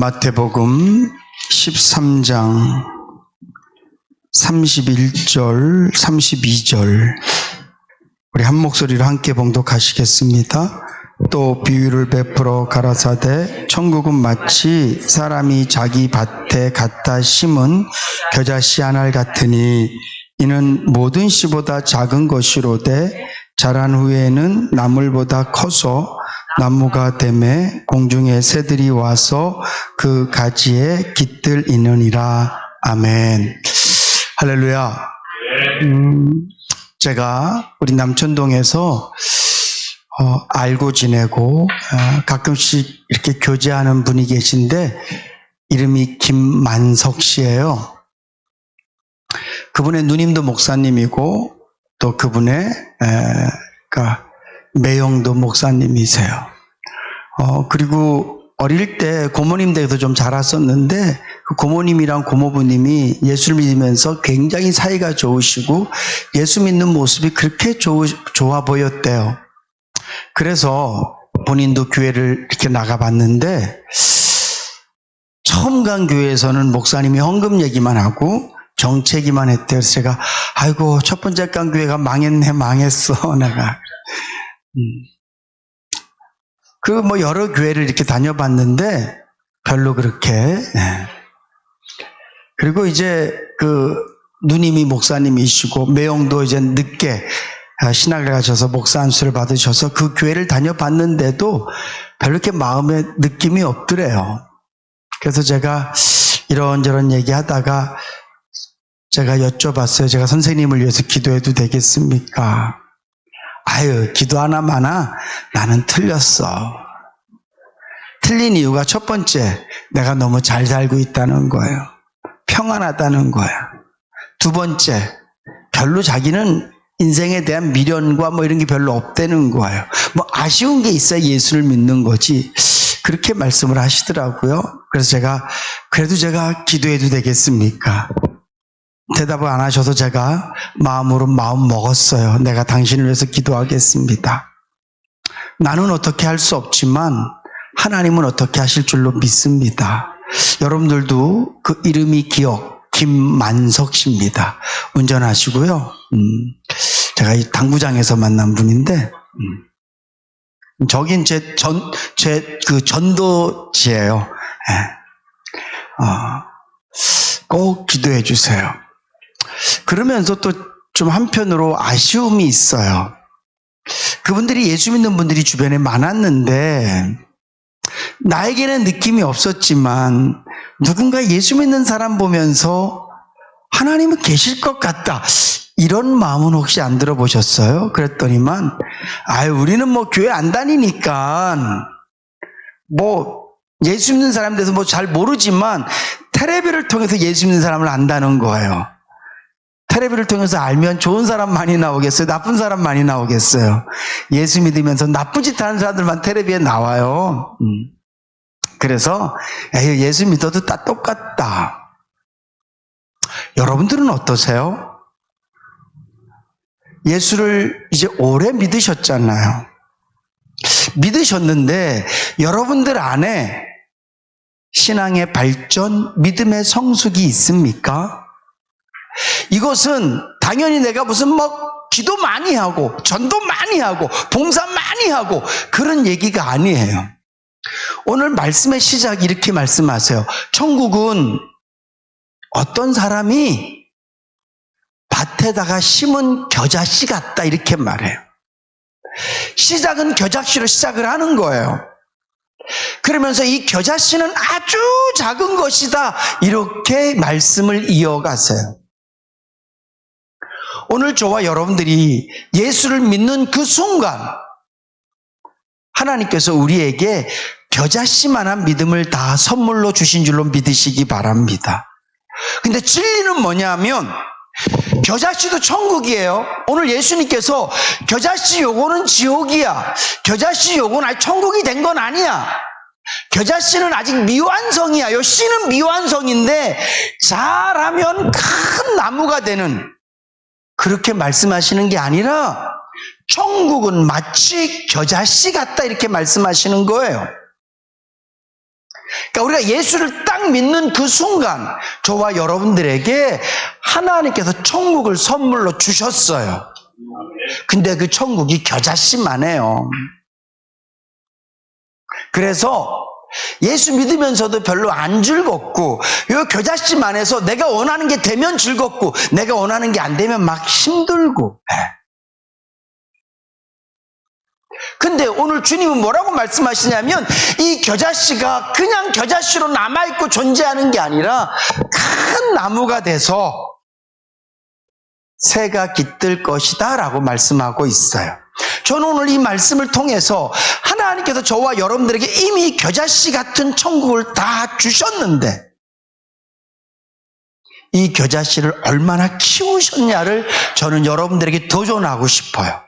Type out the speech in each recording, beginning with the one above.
마태복음 13장 31절, 32절 우리 한 목소리로 함께 봉독하시겠습니다. 또 비유를 베풀어 가라사대 천국은 마치 사람이 자기 밭에 갖다 심은 겨자씨 한 알 같으니 이는 모든 씨보다 작은 것이로되 자란 후에는 나물보다 커서 나무가 되매 공중의 새들이 와서 그 가지에 깃들이느니라. 아멘. 할렐루야. 제가 우리 남천동에서 알고 지내고 가끔씩 이렇게 교제하는 분이 계신데 이름이 김만석 씨예요. 그분의 누님도 목사님이고 또 그분의 매형도 목사님이세요. 그리고 어릴 때 고모님 댁에서 좀 자랐었는데 그 고모님이랑 고모부님이 예수를 믿으면서 굉장히 사이가 좋으시고 예수 믿는 모습이 그렇게 좋아 보였대요. 그래서 본인도 교회를 이렇게 나가봤는데 처음 간 교회에서는 목사님이 헌금 얘기만 하고 정체기만 했대요. 그래서 제가 아이고 첫 번째 간 교회가 망했어 내가. 여러 교회를 이렇게 다녀봤는데 별로 그렇게. 그리고 이제 누님이 목사님이시고 매형도 이제 늦게 신학을 가셔서 목사 안수를 받으셔서 그 교회를 다녀봤는데도 별로 이렇게 마음에 느낌이 없더래요. 그래서 제가 이런저런 얘기하다가 제가 여쭤봤어요. 제가 선생님을 위해서 기도해도 되겠습니까? 아유, 기도 하나마나 나는 틀렸어. 틀린 이유가 첫 번째, 내가 너무 잘 살고 있다는 거예요. 평안하다는 거야. 두 번째, 별로 자기는 인생에 대한 미련과 이런 게 별로 없다는 거예요. 아쉬운 게 있어야 예수를 믿는 거지. 그렇게 말씀을 하시더라고요. 그래서 그래도 제가 기도해도 되겠습니까? 대답을 안 하셔서 제가 마음으로 마음 먹었어요. 내가 당신을 위해서 기도하겠습니다. 나는 어떻게 할 수 없지만 하나님은 어떻게 하실 줄로 믿습니다. 여러분들도 그 이름이 김만석 씨입니다. 운전하시고요. 제가 이 당구장에서 만난 분인데 저긴 제 전도지예요. 꼭 기도해 주세요. 그러면서 또 좀 한편으로 아쉬움이 있어요. 그분들이 예수 믿는 분들이 주변에 많았는데 나에게는 느낌이 없었지만 누군가 예수 믿는 사람 보면서 하나님은 계실 것 같다. 이런 마음은 혹시 안 들어보셨어요? 그랬더니만 우리는 교회 안 다니니까 예수 믿는 사람 돼서 잘 모르지만 텔레비를 통해서 예수 믿는 사람을 안다는 거예요. 텔레비를 통해서 알면 좋은 사람 많이 나오겠어요? 나쁜 사람 많이 나오겠어요? 예수 믿으면서 나쁜 짓 하는 사람들만 텔레비에 나와요. 그래서 예수 믿어도 다 똑같다. 여러분들은 어떠세요? 예수를 이제 오래 믿으셨잖아요. 믿으셨는데 여러분들 안에 신앙의 발전, 믿음의 성숙이 있습니까? 이것은 당연히 내가 무슨 기도 많이 하고 전도 많이 하고 봉사 많이 하고 그런 얘기가 아니에요. 오늘 말씀의 시작 이렇게 말씀하세요. 천국은 어떤 사람이 밭에다가 심은 겨자씨 같다 이렇게 말해요. 시작은 겨자씨로 시작을 하는 거예요. 그러면서 이 겨자씨는 아주 작은 것이다 이렇게 말씀을 이어가세요. 오늘 저와 여러분들이 예수를 믿는 그 순간 하나님께서 우리에게 겨자씨만한 믿음을 다 선물로 주신 줄로 믿으시기 바랍니다. 근데 진리는 뭐냐면 겨자씨도 천국이에요. 오늘 예수님께서 겨자씨 요거는 지옥이야, 겨자씨 요거는 아직 천국이 된 건 아니야, 겨자씨는 아직 미완성이야, 요 씨는 미완성인데 잘하면 큰 나무가 되는, 그렇게 말씀하시는 게 아니라 천국은 마치 겨자씨 같다 이렇게 말씀하시는 거예요. 그러니까 우리가 예수를 딱 믿는 그 순간 저와 여러분들에게 하나님께서 천국을 선물로 주셨어요. 근데 그 천국이 겨자씨만 해요. 그래서 예수 믿으면서도 별로 안 즐겁고 이 겨자씨만 해서 내가 원하는 게 되면 즐겁고 내가 원하는 게 안 되면 막 힘들고. 근데 오늘 주님은 뭐라고 말씀하시냐면 이 겨자씨가 그냥 겨자씨로 남아있고 존재하는 게 아니라 큰 나무가 돼서 새가 깃들 것이다 라고 말씀하고 있어요. 저는 오늘 이 말씀을 통해서 하나님께서 저와 여러분들에게 이미 겨자씨 같은 천국을 다 주셨는데 이 겨자씨를 얼마나 키우셨냐를 저는 여러분들에게 도전하고 싶어요.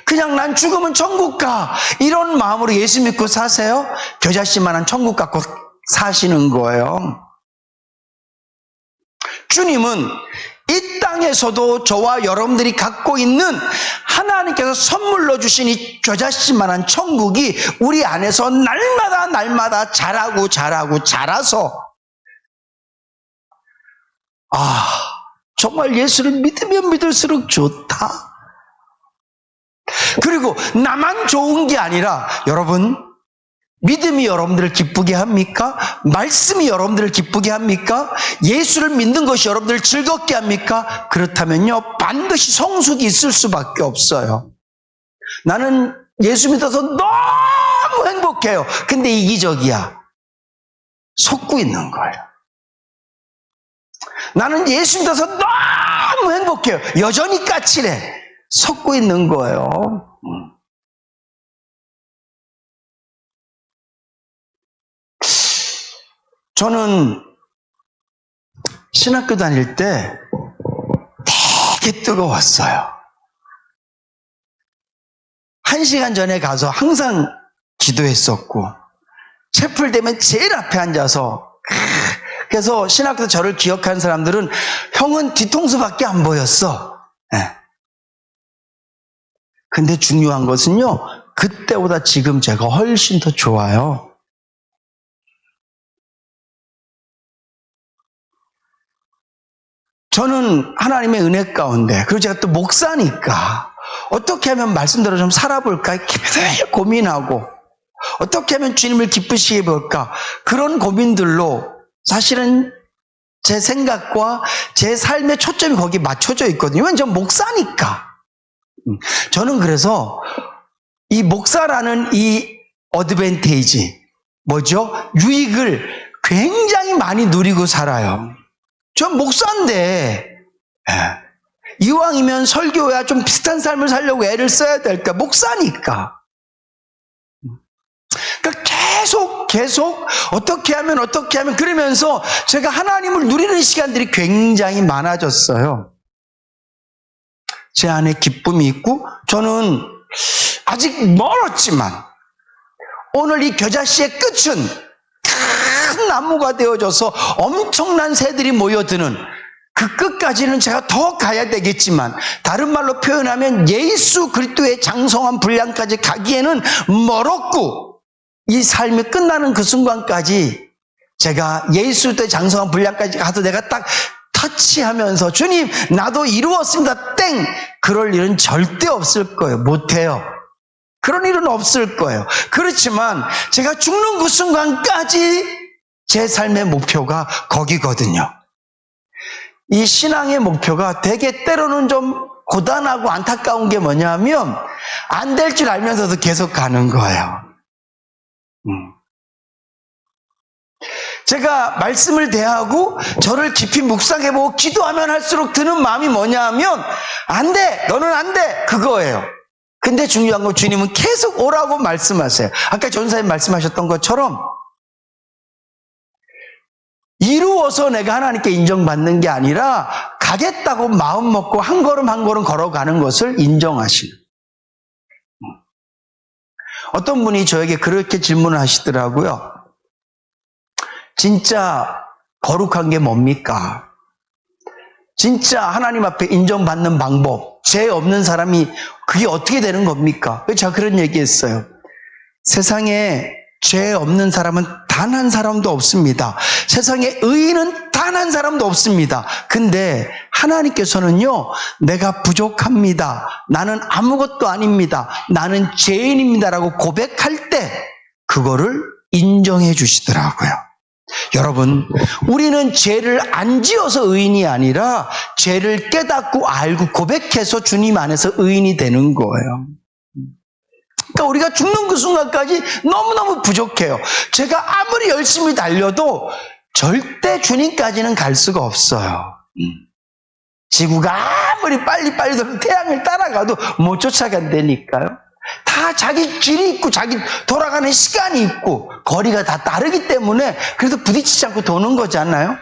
그냥 난 죽으면 천국 가 이런 마음으로 예수 믿고 사세요? 겨자씨만한 천국 갖고 사시는 거예요. 주님은 이 땅에서도 저와 여러분들이 갖고 있는 하나님께서 선물로 주신 이 겨자씨만한 천국이 우리 안에서 날마다 자라서 정말 예수를 믿으면 믿을수록 좋다. 그리고 나만 좋은 게 아니라 여러분, 믿음이 여러분들을 기쁘게 합니까? 말씀이 여러분들을 기쁘게 합니까? 예수를 믿는 것이 여러분들을 즐겁게 합니까? 그렇다면요, 반드시 성숙이 있을 수밖에 없어요. 나는 예수 믿어서 너무 행복해요. 근데 이기적이야. 속고 있는 거예요. 나는 예수 믿어서 너무 행복해요. 여전히 까칠해. 속고 있는 거예요. 저는 신학교 다닐 때 되게 뜨거웠어요. 1시간 전에 가서 항상 기도했었고 채플되면 제일 앞에 앉아서 그래서 신학교 때 저를 기억하는 사람들은 형은 뒤통수밖에 안 보였어. 근데 중요한 것은요, 그때보다 지금 제가 훨씬 더 좋아요. 저는 하나님의 은혜 가운데, 그리고 제가 또 목사니까 어떻게 하면 말씀대로 좀 살아볼까 매일 고민하고 어떻게 하면 주님을 기쁘시게 해볼까 그런 고민들로 사실은 제 생각과 제 삶의 초점이 거기에 맞춰져 있거든요. 왜냐면 전 목사니까. 저는 그래서 이 목사라는 이 어드밴테이지, 유익을 굉장히 많이 누리고 살아요. 전 목사인데 이왕이면 설교야 좀 비슷한 삶을 살려고 애를 써야 될까? 목사니까. 그러니까 계속 어떻게 하면 그러면서 제가 하나님을 누리는 시간들이 굉장히 많아졌어요. 제 안에 기쁨이 있고 저는 아직 멀었지만 오늘 이 겨자씨의 끝은 큰 나무가 되어져서 엄청난 새들이 모여드는 그 끝까지는 제가 더 가야 되겠지만 다른 말로 표현하면 예수 그리스도의 장성한 분량까지 가기에는 멀었고 이 삶이 끝나는 그 순간까지 제가 예수 그리스도의 장성한 분량까지 가서 내가 딱 터치하면서 주님 나도 이루었습니다 땡 그럴 일은 절대 없을 거예요. 못해요. 그런 일은 없을 거예요. 그렇지만 제가 죽는 그 순간까지 제 삶의 목표가 거기거든요. 이 신앙의 목표가 되게 때로는 좀 고단하고 안타까운 게 뭐냐면 안 될 줄 알면서도 계속 가는 거예요. 제가 말씀을 대하고 저를 깊이 묵상해보고 기도하면 할수록 드는 마음이 뭐냐면 안 돼! 너는 안 돼! 그거예요. 근데 중요한 건 주님은 계속 오라고 말씀하세요. 아까 전사님 말씀하셨던 것처럼 이루어서 내가 하나님께 인정받는 게 아니라 가겠다고 마음 먹고 한 걸음 한 걸음 걸어가는 것을 인정하시는. 어떤 분이 저에게 그렇게 질문을 하시더라고요. 진짜 거룩한 게 뭡니까? 진짜 하나님 앞에 인정받는 방법, 죄 없는 사람이 그게 어떻게 되는 겁니까? 제가 그런 얘기했어요. 세상에 죄 없는 사람은 단 한 사람도 없습니다. 세상에 의인은 단 한 사람도 없습니다. 근데 하나님께서는요, 내가 부족합니다. 나는 아무것도 아닙니다. 나는 죄인입니다라고 고백할 때 그거를 인정해 주시더라고요. 여러분, 우리는 죄를 안 지어서 의인이 아니라 죄를 깨닫고 알고 고백해서 주님 안에서 의인이 되는 거예요. 그러니까 우리가 죽는 그 순간까지 너무너무 부족해요. 제가 아무리 열심히 달려도 절대 주님까지는 갈 수가 없어요. 지구가 아무리 빨리빨리 돌고 태양을 따라가도 못 쫓아간다니까요. 다 자기 길이 있고 자기 돌아가는 시간이 있고 거리가 다 다르기 때문에 그래도 부딪히지 않고 도는 거잖아요.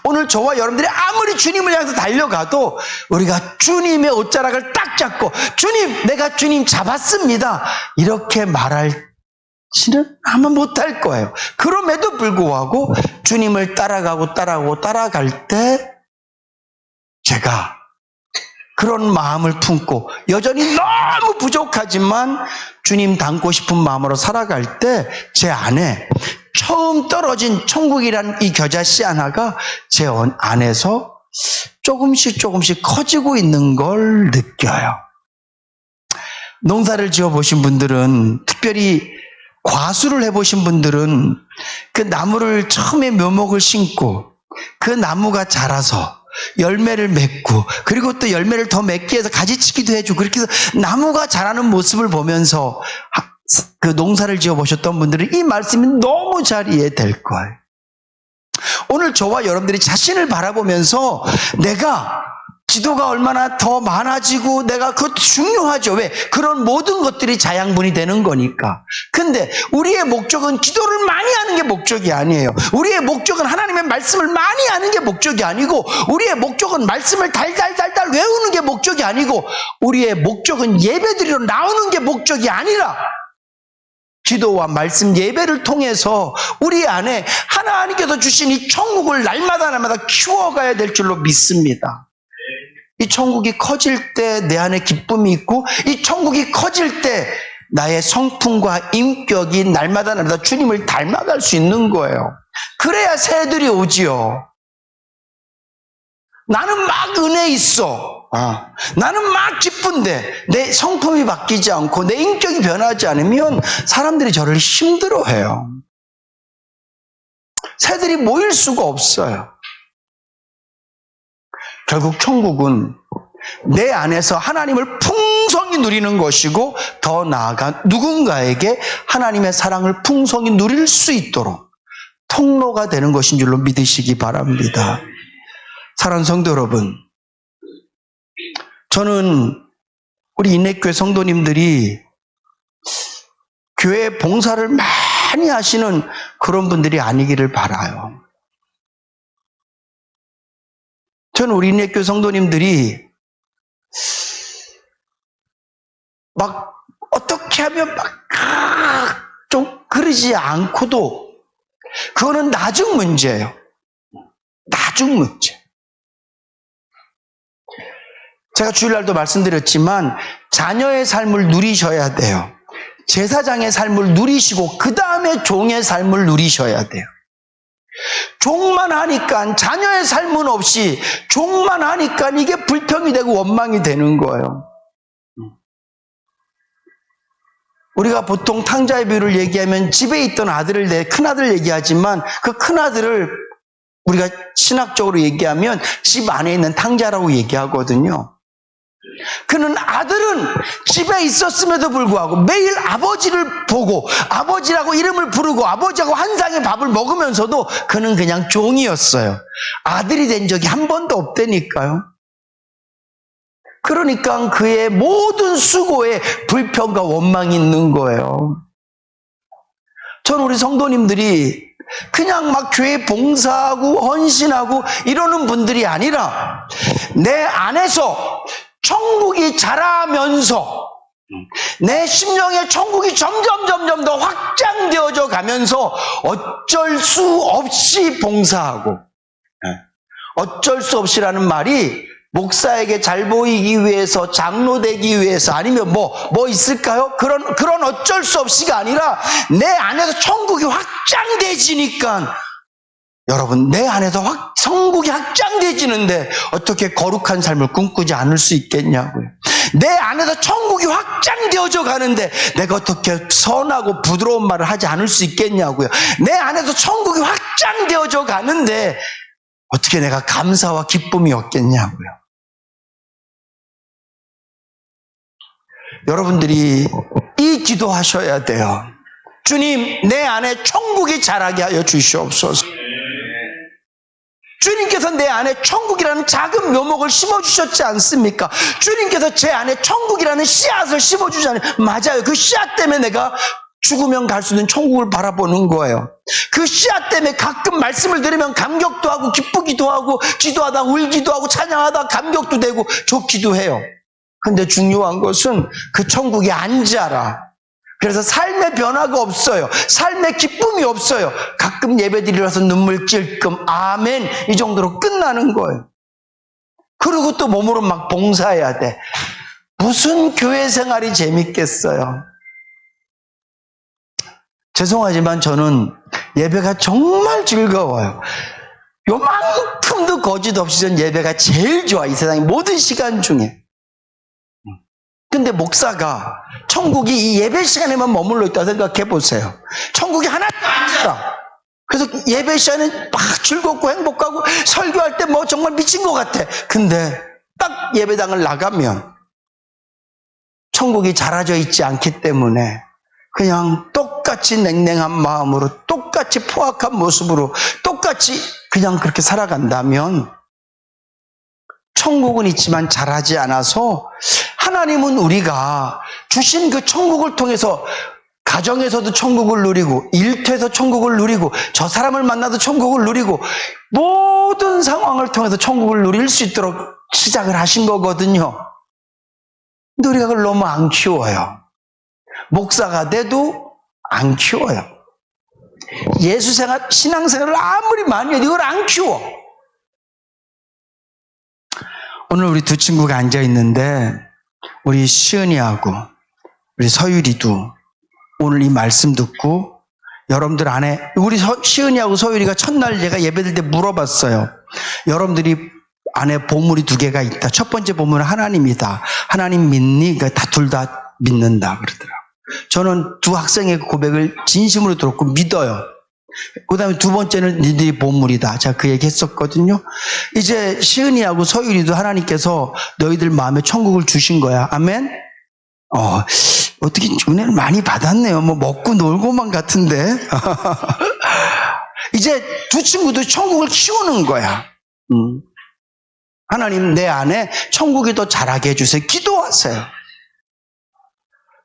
오늘 저와 여러분들이 아무리 주님을 향해서 달려가도 우리가 주님의 옷자락을 딱 잡고 주님, 내가 주님 잡았습니다, 이렇게 말할지는 아마 못할 거예요. 그럼에도 불구하고 주님을 따라갈 때 제가 그런 마음을 품고 여전히 너무 부족하지만 주님 닮고 싶은 마음으로 살아갈 때 제 안에 처음 떨어진 천국이란 이 겨자씨 하나가 제 안에서 조금씩 커지고 있는 걸 느껴요. 농사를 지어보신 분들은, 특별히 과수를 해보신 분들은 그 나무를 처음에 묘목을 심고 그 나무가 자라서 열매를 맺고 그리고 또 열매를 더 맺기 위해서 가지치기도 해주고 그렇게 해서 나무가 자라는 모습을 보면서 그 농사를 지어보셨던 분들은 이 말씀이 너무 잘 이해될 거예요. 오늘 저와 여러분들이 자신을 바라보면서 내가 지도가 얼마나 더 많아지고 내가 그것도 중요하죠. 왜? 그런 모든 것들이 자양분이 되는 거니까. 근데 우리의 목적은 기도를 많이 하는 게 목적이 아니에요. 우리의 목적은 하나님의 말씀을 많이 하는 게 목적이 아니고 우리의 목적은 말씀을 달달달달 외우는 게 목적이 아니고 우리의 목적은 예배드리러 나오는 게 목적이 아니라 기도와 말씀 예배를 통해서 우리 안에 하나님께서 주신 이 천국을 날마다 키워가야 될 줄로 믿습니다. 이 천국이 커질 때 내 안에 기쁨이 있고 이 천국이 커질 때 나의 성품과 인격이 날마다 주님을 닮아갈 수 있는 거예요. 그래야 새들이 오지요. 나는 막 은혜 있어. 나는 막 기쁜데 내 성품이 바뀌지 않고 내 인격이 변하지 않으면 사람들이 저를 힘들어해요. 새들이 모일 수가 없어요. 결국 천국은 내 안에서 하나님을 풍성히 누리는 것이고 더 나아가 누군가에게 하나님의 사랑을 풍성히 누릴 수 있도록 통로가 되는 것인 줄로 믿으시기 바랍니다. 사랑하는 성도 여러분, 저는 우리 인내교회 성도님들이 교회 봉사를 많이 하시는 그런 분들이 아니기를 바라요. 저는 우리 인내교회 성도님들이 막 어떻게 하면 막 좀 그러지 않고도 그거는 나중 문제예요. 나중 문제. 제가 주일날도 말씀드렸지만 자녀의 삶을 누리셔야 돼요. 제사장의 삶을 누리시고 그 다음에 종의 삶을 누리셔야 돼요. 종만 하니까 자녀의 삶은 없이 종만 하니까 이게 불평이 되고 원망이 되는 거예요. 우리가 보통 탕자의 비유를 얘기하면 집에 있던 아들을 내 큰아들 얘기하지만 그 큰아들을 우리가 신학적으로 얘기하면 집 안에 있는 탕자라고 얘기하거든요. 그는 아들은 집에 있었음에도 불구하고 매일 아버지를 보고 아버지라고 이름을 부르고 아버지하고 한 상의 밥을 먹으면서도 그는 그냥 종이었어요. 아들이 된 적이 한 번도 없다니까요. 그러니까 그의 모든 수고에 불평과 원망이 있는 거예요. 저는 우리 성도님들이 그냥 막 교회 봉사하고 헌신하고 이러는 분들이 아니라 내 안에서 천국이 자라면서 내 심령의 천국이 점점 더 확장되어져 가면서 어쩔 수 없이 봉사하고, 어쩔 수 없이라는 말이 목사에게 잘 보이기 위해서, 장로 되기 위해서, 아니면 뭐 있을까요? 그런 어쩔 수 없이가 아니라 내 안에서 천국이 확장되지니까, 여러분, 내 안에서 천국이 확장되지는데 어떻게 거룩한 삶을 꿈꾸지 않을 수 있겠냐고요. 내 안에서 천국이 확장되어져 가는데 내가 어떻게 선하고 부드러운 말을 하지 않을 수 있겠냐고요. 내 안에서 천국이 확장되어져 가는데 어떻게 내가 감사와 기쁨이 없겠냐고요. 여러분들이 이 기도하셔야 돼요. 주님, 내 안에 천국이 자라게 하여 주시옵소서. 주님께서 내 안에 천국이라는 작은 묘목을 심어주셨지 않습니까? 주님께서 제 안에 천국이라는 씨앗을 심어주잖아요. 맞아요. 그 씨앗 때문에 내가 죽으면 갈 수 있는 천국을 바라보는 거예요. 그 씨앗 때문에 가끔 말씀을 들으면 감격도 하고 기쁘기도 하고 기도하다 울기도 하고 찬양하다 감격도 되고 좋기도 해요. 근데 중요한 것은 그 천국이 안 자라. 그래서 삶의 변화가 없어요. 삶의 기쁨이 없어요. 가끔 예배드리러 와서 눈물 찔끔 아멘 이 정도로 끝나는 거예요. 그리고 또 몸으로 막 봉사해야 돼. 무슨 교회 생활이 재밌겠어요. 죄송하지만 저는 예배가 정말 즐거워요. 요만큼도 거짓 없이 전 예배가 제일 좋아. 이 세상의 모든 시간 중에. 근데 목사가 천국이 이 예배 시간에만 머물러 있다 생각해 보세요. 천국이 하나도 아니라. 그래서 예배 시간은 막 즐겁고 행복하고 설교할 때 뭐 정말 미친 것 같아. 근데 딱 예배당을 나가면 천국이 자라져 있지 않기 때문에 그냥 똑같이 냉랭한 마음으로 똑같이 포악한 모습으로 똑같이 그냥 그렇게 살아간다면 천국은 있지만 자라지 않아서 하나님은 우리가 주신 그 천국을 통해서 가정에서도 천국을 누리고 일터에서 천국을 누리고 저 사람을 만나도 천국을 누리고 모든 상황을 통해서 천국을 누릴 수 있도록 시작을 하신 거거든요. 근데 우리가 그걸 너무 안 키워요. 목사가 돼도 안 키워요. 예수생활, 신앙생활을 아무리 많이 해도 이걸 안 키워. 오늘 우리 두 친구가 앉아있는데 우리 시은이하고 우리 서율이도 오늘 이 말씀 듣고 여러분들 안에 우리 시은이하고 서율이가 첫날 제가 예배드릴 때 물어봤어요. 여러분들이 안에 보물이 두 개가 있다. 첫 번째 보물은 하나님이다. 하나님 믿니? 그러니까 둘 다 믿는다 그러더라고요. 저는 두 학생의 고백을 진심으로 들었고 믿어요. 그 다음에 두 번째는 니들이 보물이다. 제가 그 얘기 했었거든요. 이제 시은이하고 서율이도 하나님께서 너희들 마음에 천국을 주신 거야. 아멘? 어떻게 은혜를 많이 받았네요. 뭐 먹고 놀고만 같은데. 이제 두 친구도 천국을 키우는 거야. 하나님 내 안에 천국이 더 자라게 해주세요. 기도하세요.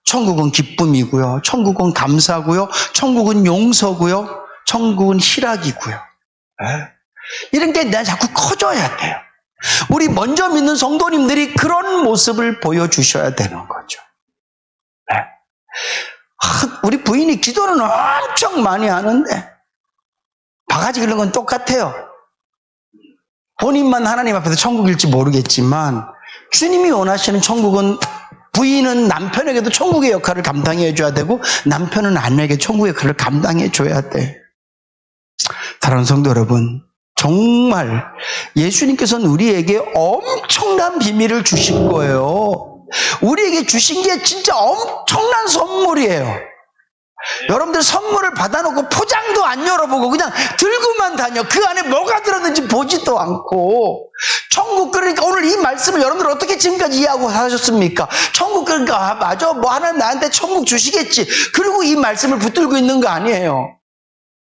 천국은 기쁨이고요. 천국은 감사고요. 천국은 용서고요. 천국은 희락이고요. 이런 게 내가 자꾸 커져야 돼요. 우리 먼저 믿는 성도님들이 그런 모습을 보여주셔야 되는 거죠. 우리 부인이 기도는 엄청 많이 하는데 바가지 긁는 건 똑같아요. 본인만 하나님 앞에서 천국일지 모르겠지만 주님이 원하시는 천국은 부인은 남편에게도 천국의 역할을 감당해 줘야 되고 남편은 아내에게 천국의 역할을 감당해 줘야 돼. 사랑하는 성도 여러분, 정말 예수님께서는 우리에게 엄청난 비밀을 주신 거예요. 우리에게 주신 게 진짜 엄청난 선물이에요. 여러분들 선물을 받아놓고 포장도 안 열어보고 그냥 들고만 다녀. 그 안에 뭐가 들었는지 보지도 않고. 천국 그러니까 오늘 이 말씀을 여러분들 어떻게 지금까지 이해하고 사셨습니까? 천국 그러니까 맞아 뭐 하나님 나한테 천국 주시겠지. 그리고 이 말씀을 붙들고 있는 거 아니에요.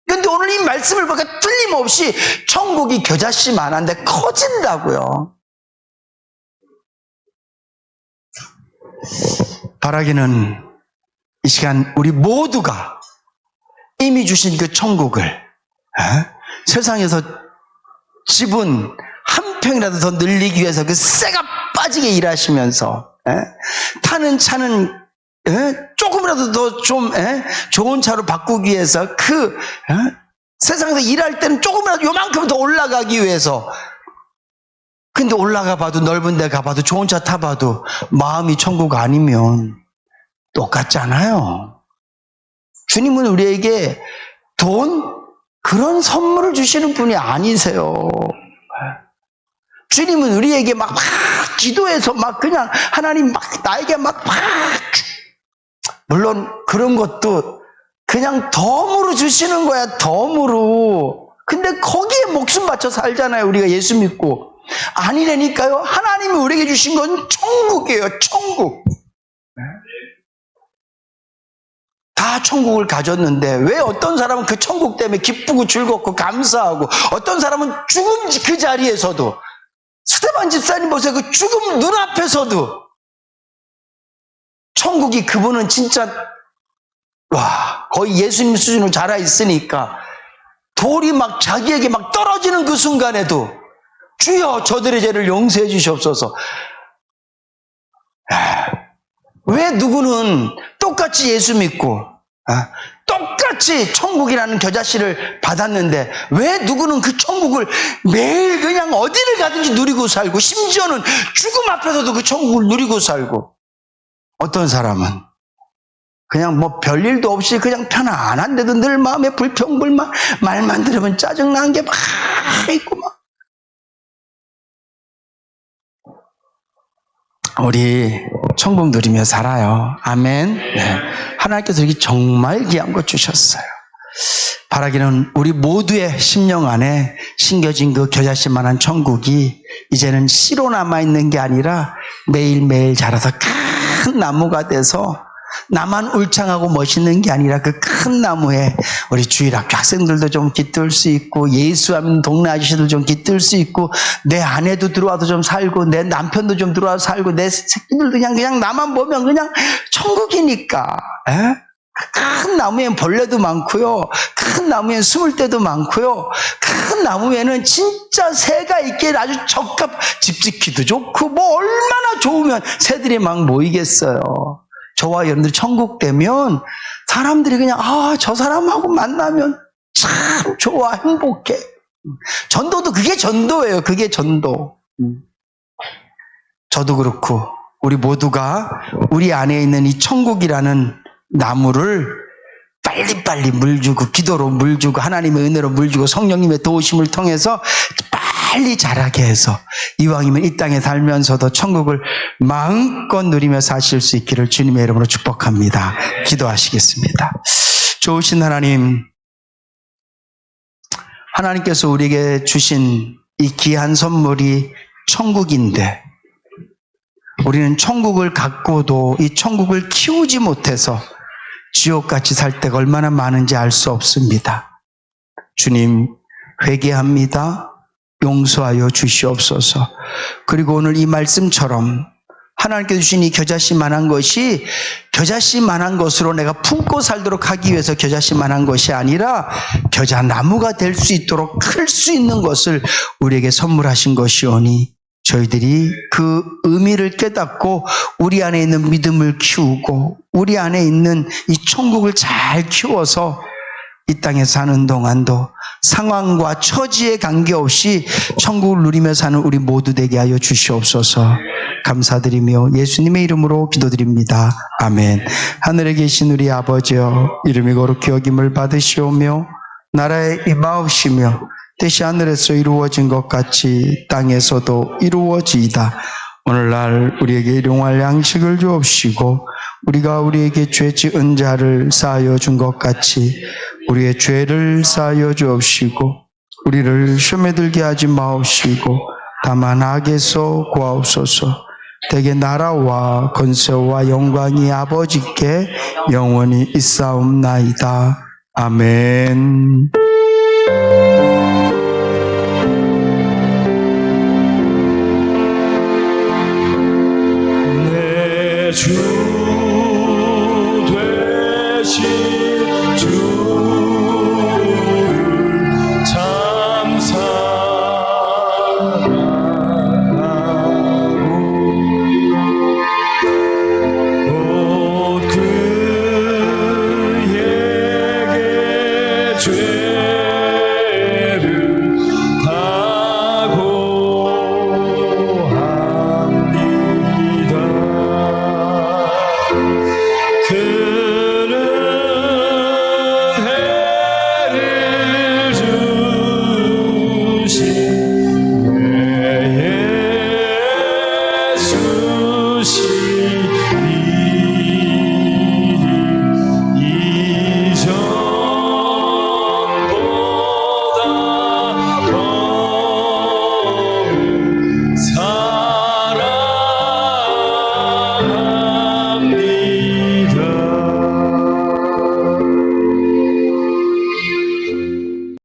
근데 오늘 이 말씀을 보니까 틀림없이 천국이 겨자씨만한데 커진다고요. 바라기는 이 시간 우리 모두가 이미 주신 그 천국을 세상에서 집은 한 평이라도 더 늘리기 위해서 그 쇠가 빠지게 일하시면서 타는 차는 조금이라도 더 좀 좋은 차로 바꾸기 위해서 세상에서 일할 때는 조금이라도 요만큼 더 올라가기 위해서 근데 올라가 봐도, 넓은 데 가봐도, 좋은 차 타봐도 마음이 천국 아니면 똑같잖아요. 주님은 우리에게 돈, 그런 선물을 주시는 분이 아니세요. 주님은 우리에게 막 기도해서 막 그냥 하나님 막 나에게 막 물론 그런 것도 그냥 덤으로 주시는 거야, 덤으로. 근데 거기에 목숨 바쳐 살잖아요, 우리가 예수 믿고. 아니라니까요. 하나님이 우리에게 주신 건 천국이에요, 천국. 다 천국을 가졌는데 왜 어떤 사람은 그 천국 때문에 기쁘고 즐겁고 감사하고, 어떤 사람은 죽음 그 자리에서도, 스데반 집사님 보세요, 그 죽음 눈앞에서도 천국이, 그분은 진짜 거의 예수님 수준으로 자라 있으니까 돌이 막 자기에게 막 떨어지는 그 순간에도 주여 저들의 죄를 용서해 주시옵소서. 왜 누구는 똑같이 예수 믿고 똑같이 천국이라는 겨자씨를 받았는데 왜 누구는 그 천국을 매일 그냥 어디를 가든지 누리고 살고, 심지어는 죽음 앞에서도 그 천국을 누리고 살고, 어떤 사람은 그냥 뭐 별일도 없이 그냥 편안한데도 늘 마음에 불평불만, 말만 들으면 짜증나는 게 막 있고 막. 우리 천국 누리며 살아요. 아멘. 네. 하나님께서 이렇게 정말 귀한 것 주셨어요. 바라기는 우리 모두의 심령 안에 심겨진 그 겨자씨만한 천국이 이제는 씨로 남아있는 게 아니라 매일매일 자라서 큰 나무가 돼서 나만 울창하고 멋있는 게 아니라 그 큰 나무에 우리 주일학교 학생들도 좀 깃들 수 있고, 예수하면 동네 아저씨들 좀 깃들 수 있고, 내 아내도 들어와서 좀 살고, 내 남편도 좀 들어와서 살고, 내 새끼들도 그냥 나만 보면 그냥 천국이니까. 큰 나무엔 벌레도 많고요, 큰 나무엔 숨을 때도 많고요, 큰 나무에는 진짜 새가 있기에 아주 적합, 집 짓기도 좋고, 뭐 얼마나 좋으면 새들이 막 모이겠어요. 저와 여러분들 천국 되면 사람들이 그냥 저 사람하고 만나면 참 좋아, 행복해. 전도도 그게 전도예요. 그게 전도. 저도 그렇고 우리 모두가 우리 안에 있는 이 천국이라는 나무를 빨리빨리 물 주고, 기도로 물 주고, 하나님의 은혜로 물 주고, 성령님의 도우심을 통해서 빨리 자라게 해서 이왕이면 이 땅에 살면서도 천국을 마음껏 누리며 사실 수 있기를 주님의 이름으로 축복합니다. 기도하시겠습니다. 좋으신 하나님, 하나님께서 우리에게 주신 이 귀한 선물이 천국인데 우리는 천국을 갖고도 이 천국을 키우지 못해서 지옥같이 살 때가 얼마나 많은지 알 수 없습니다. 주님, 회개합니다. 용서하여 주시옵소서. 그리고 오늘 이 말씀처럼 하나님께서 주신 이 겨자씨만한 것이 겨자씨만한 것으로 내가 품고 살도록 하기 위해서 겨자씨만한 것이 아니라 겨자나무가 될 수 있도록 클 수 있는 것을 우리에게 선물하신 것이오니 저희들이 그 의미를 깨닫고 우리 안에 있는 믿음을 키우고 우리 안에 있는 이 천국을 잘 키워서 이 땅에 사는 동안도 상황과 처지에 관계없이 천국을 누리며 사는 우리 모두 되게 하여 주시옵소서. 감사드리며 예수님의 이름으로 기도드립니다. 아멘. 하늘에 계신 우리 아버지여, 이름이 거룩히 여김을 받으시오며 나라에 임하옵시며 뜻이 하늘에서 이루어진 것 같이 땅에서도 이루어지이다. 오늘날 우리에게 일용할 양식을 주옵시고 우리가 우리에게 죄 지은 자를 사하여 준 것 같이 우리의 죄를 사하여 주옵시고 우리를 시험에 들게 하지 마옵시고 다만 악에서 구하옵소서. 대개 나라와 권세와 영광이 아버지께 영원히 있사옵나이다. 아멘. 내 주 되신 주를 참 사랑하고 곧 그에게 죄를 다고 주신